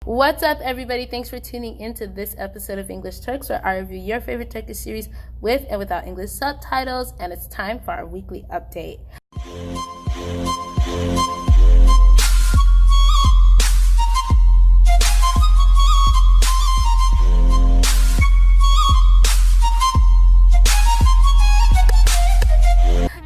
What's up, everybody? Thanks for tuning into this episode of English Turks, where I review your favorite Turkish series with and without English subtitles, and it's time for our weekly update.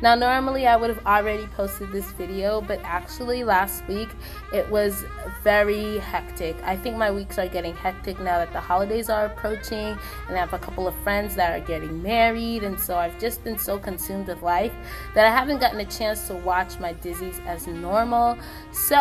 Now, normally I would have already posted this video, but actually last week it was very hectic. I think my weeks are getting hectic now that the holidays are approaching, and I have a couple of friends that are getting married, and so I've just been so consumed with life that I haven't gotten a chance to watch my Dizis as normal. So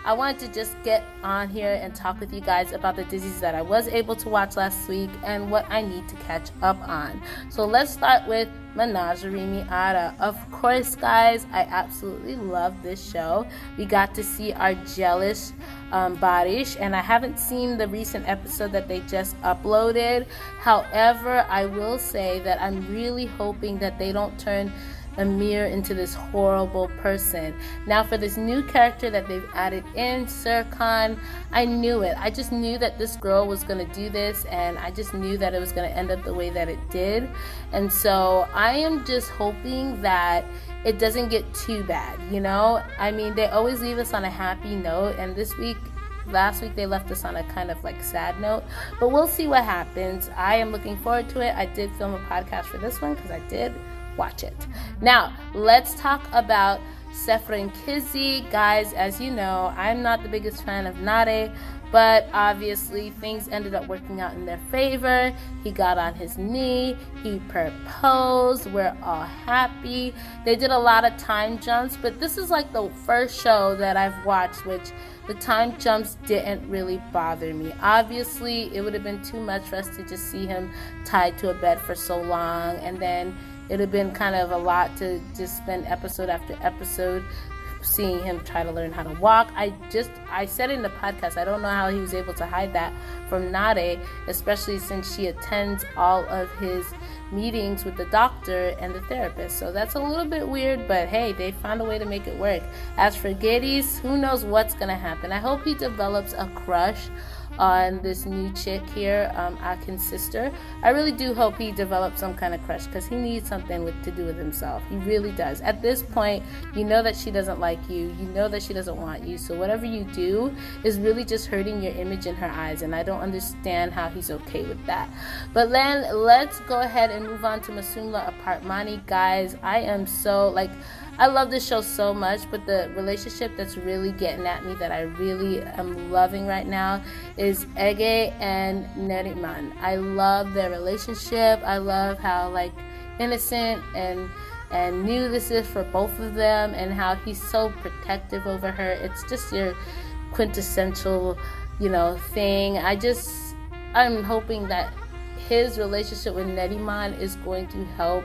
I wanted to just get on here and talk with you guys about the Dizis that I was able to watch last week and what I need to catch up on. So let's start with Menagerie Miata. Of course, guys, I absolutely love this show. We got to see our jealous Barish, and I haven't seen the recent episode that they just uploaded. However, I will say that I'm really hoping that they don't turn Amir into this horrible person. Now, for this new character that they've added in, Serkan, I knew it. I just knew that this girl was going to do this, and I just knew that it was going to end up the way that it did. And so I am just hoping that it doesn't get too bad, you know? I mean, they always leave us on a happy note, and last week they left us on a kind of like sad note, but we'll see what happens. I am looking forward to it. I did film a podcast for this one because I did watch it. Now, let's talk about Sefra and Kizzy. Guys, as you know, I'm not the biggest fan of Nare, but obviously things ended up working out in their favor. He got on his knee, he proposed, we're all happy. They did a lot of time jumps, but this is like the first show that I've watched which the time jumps didn't really bother me. Obviously, it would have been too much for us to just see him tied to a bed for so long, and then it would have been kind of a lot to just spend episode after episode seeing him try to learn how to walk. I said in the podcast, I don't know how he was able to hide that from Nare, especially since she attends all of his meetings with the doctor and the therapist. So that's a little bit weird, but hey, they found a way to make it work. As for Geddes, who knows what's gonna happen. I hope he develops a crush on this new chick here, Akin's sister. I really do hope he develops some kind of crush, because he needs something to do with himself. He really does. At this point, you know that she doesn't like you. You know that she doesn't want you. So whatever you do is really just hurting your image in her eyes, and I don't understand how he's okay with that. But then let's go ahead and move on to Missoula Apartmani. Guys, I love this show so much, but the relationship that's really getting at me that I really am loving right now is Ege and Neriman. I love their relationship. I love how innocent and new this is for both of them, and how he's so protective over her. It's just your quintessential, thing. I'm hoping that his relationship with Neriman is going to help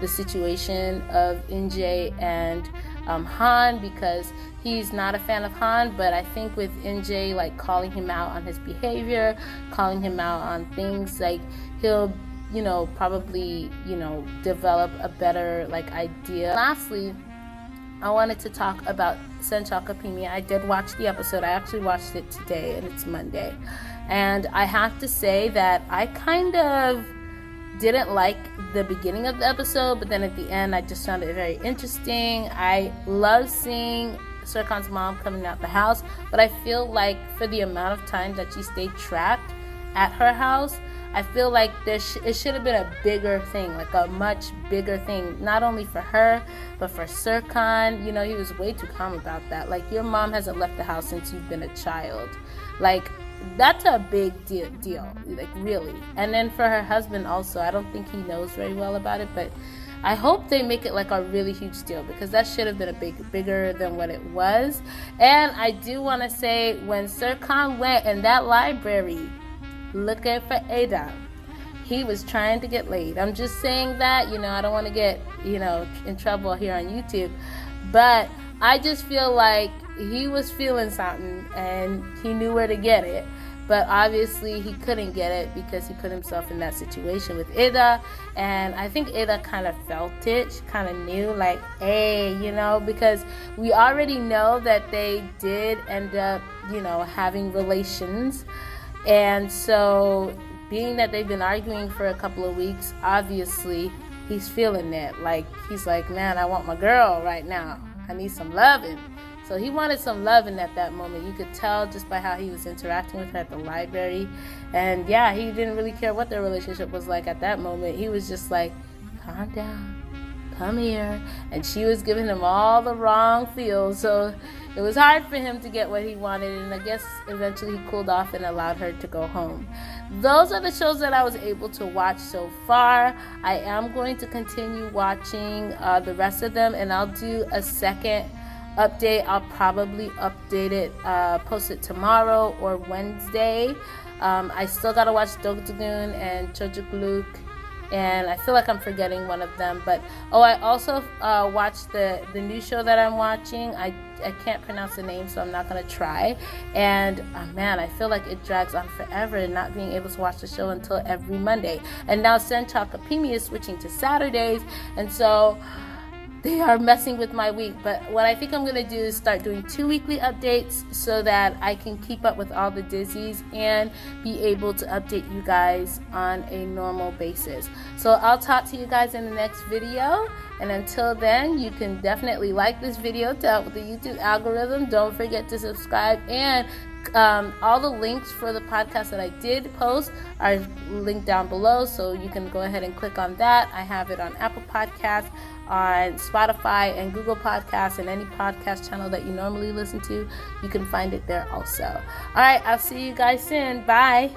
the situation of Ince and Han, because he's not a fan of Han, but I think with Ince calling him out on his behavior, calling him out on things, he'll probably develop a better idea. Lastly, I wanted to talk about Senchakapini. I did watch the episode. I actually watched it today, and it's Monday, and I have to say that I kind of didn't like the beginning of the episode, but then at the end I just found it very interesting. I love seeing Serkan's mom coming out the house, but I feel like for the amount of time that she stayed trapped at her house, I feel like it should have been a bigger thing, a much bigger thing, not only for her, but for Serkan. He was way too calm about that. Your mom hasn't left the house since you've been a child. That's a big deal, really. And then for her husband also, I don't think he knows very well about it, but I hope they make it a really huge deal, because that should have been bigger than what it was. And I do want to say, when Serkan went in that library looking for Ada, he was trying to get laid. I'm just saying that, I don't want to get, in trouble here on YouTube, but I just feel like he was feeling something and he knew where to get it. But obviously he couldn't get it because he put himself in that situation with Ida, and I think Ida kind of felt it. She kind of knew, hey, because we already know that they did end up having relations. And so being that they've been arguing for a couple of weeks, obviously he's feeling it. Like, he's like, man, I want my girl right now. I need some loving. So he wanted some loving at that moment. You could tell just by how he was interacting with her at the library. And yeah, he didn't really care what their relationship was like at that moment. He was just like, calm down, come here. And she was giving him all the wrong feels. So it was hard for him to get what he wanted. And I guess eventually he cooled off and allowed her to go home. Those are the shows that I was able to watch so far. I am going to continue watching the rest of them, and I'll do a second update. I'll probably update it, post it tomorrow or Wednesday. I still gotta watch Dogdagoon and Çocukluk, and I feel like I'm forgetting one of them. But I also watched the new show that I'm watching. I can't pronounce the name, so I'm not gonna try. And man, I feel like it drags on forever and not being able to watch the show until every Monday. And now Senchakapini is switching to Saturdays, and so they are messing with my week. But what I think I'm going to do is start doing 2 weekly updates so that I can keep up with all the Dizis and be able to update you guys on a normal basis. So I'll talk to you guys in the next video. And until then, you can definitely like this video to help with the YouTube algorithm. Don't forget to subscribe, and all the links for the podcast that I did post are linked down below, so you can go ahead and click on that. I have it on Apple Podcasts, on Spotify and Google Podcasts, and any podcast channel that you normally listen to. You can find it there also. All right, I'll see you guys soon. Bye.